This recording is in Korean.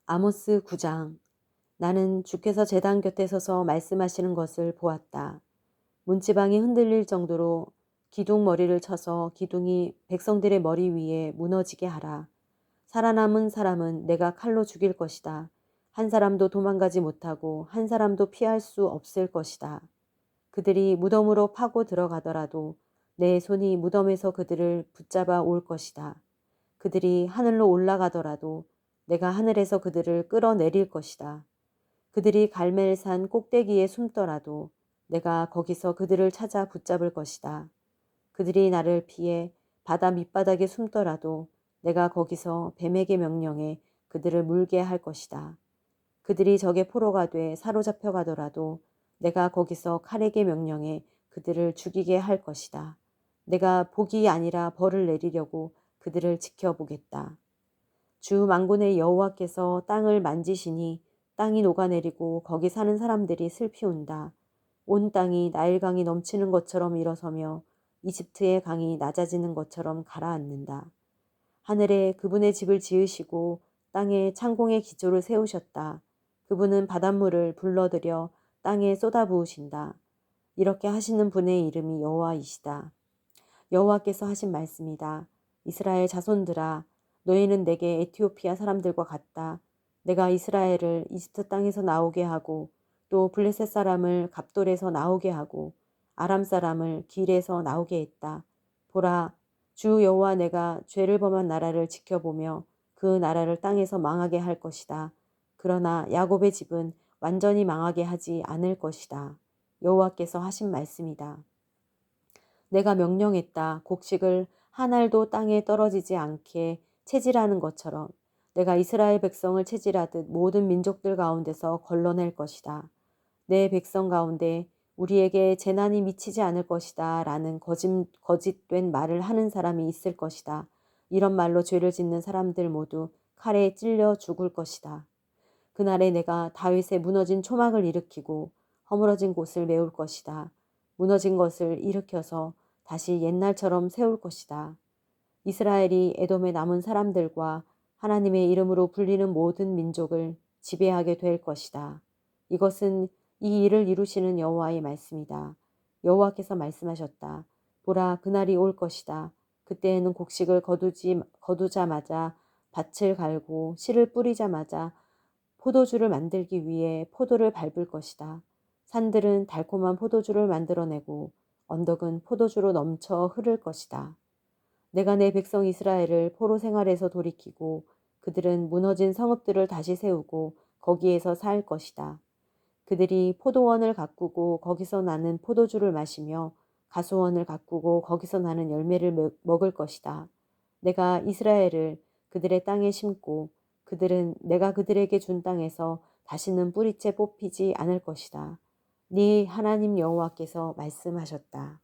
아모스 9장. 나는 주께서 제단 곁에 서서 말씀하시는 것을 보았다. 문지방이 흔들릴 정도로 기둥 머리를 쳐서 기둥이 백성들의 머리 위에 무너지게 하라. 살아남은 사람은 내가 칼로 죽일 것이다. 한 사람도 도망가지 못하고 한 사람도 피할 수 없을 것이다. 그들이 무덤으로 파고 들어가더라도 내 손이 무덤에서 그들을 붙잡아 올 것이다. 그들이 하늘로 올라가더라도 내가 하늘에서 그들을 끌어내릴 것이다. 그들이 갈멜산 꼭대기에 숨더라도 내가 거기서 그들을 찾아 붙잡을 것이다. 그들이 나를 피해 바다 밑바닥에 숨더라도 내가 거기서 뱀에게 명령해 그들을 물게 할 것이다. 그들이 적의 포로가 돼 사로잡혀 가더라도 내가 거기서 칼에게 명령해 그들을 죽이게 할 것이다. 내가 복이 아니라 벌을 내리려고 그들을 지켜보겠다. 주 만군의 여호와께서 땅을 만지시니 땅이 녹아내리고 거기 사는 사람들이 슬피 운다. 온 땅이 나일강이 넘치는 것처럼 일어서며 이집트의 강이 낮아지는 것처럼 가라앉는다. 하늘에 그분의 집을 지으시고 땅에 창공의 기초를 세우셨다. 그분은 바닷물을 불러들여 땅에 쏟아부으신다. 이렇게 하시는 분의 이름이 여호와이시다. 여호와께서 하신 말씀이다. 이스라엘 자손들아, 너희는 내게 에티오피아 사람들과 같다. 내가 이스라엘을 이집트 땅에서 나오게 하고 또 블레셋 사람을 갑돌에서 나오게 하고 아람 사람을 길에서 나오게 했다. 보라, 주 여호와 내가 죄를 범한 나라를 지켜보며 그 나라를 땅에서 망하게 할 것이다. 그러나 야곱의 집은 완전히 망하게 하지 않을 것이다. 여호와께서 하신 말씀이다. 내가 명령했다. 곡식을 한 알도 땅에 떨어지지 않게 채질하는 것처럼 내가 이스라엘 백성을 채질하듯 모든 민족들 가운데서 걸러낼 것이다. 내 백성 가운데 우리에게 재난이 미치지 않을 것이다 라는 거짓된 말을 하는 사람이 있을 것이다. 이런 말로 죄를 짓는 사람들 모두 칼에 찔려 죽을 것이다. 그날에 내가 다윗의 무너진 초막을 일으키고 허물어진 곳을 메울 것이다. 무너진 것을 일으켜서 다시 옛날처럼 세울 것이다. 이스라엘이 에돔의 남은 사람들과 하나님의 이름으로 불리는 모든 민족을 지배하게 될 것이다. 이것은 이 일을 이루시는 여호와의 말씀이다. 여호와께서 말씀하셨다. 보라, 그날이 올 것이다. 그때에는 곡식을 거두자마자 밭을 갈고 씨를 뿌리자마자 포도주를 만들기 위해 포도를 밟을 것이다. 산들은 달콤한 포도주를 만들어내고 언덕은 포도주로 넘쳐 흐를 것이다. 내가 내 백성 이스라엘을 포로 생활에서 돌이키고 그들은 무너진 성읍들을 다시 세우고 거기에서 살 것이다. 그들이 포도원을 가꾸고 거기서 나는 포도주를 마시며 가수원을 가꾸고 거기서 나는 열매를 먹을 것이다. 내가 이스라엘을 그들의 땅에 심고 그들은 내가 그들에게 준 땅에서 다시는 뿌리째 뽑히지 않을 것이다. 네 하나님 여호와께서 말씀하셨다.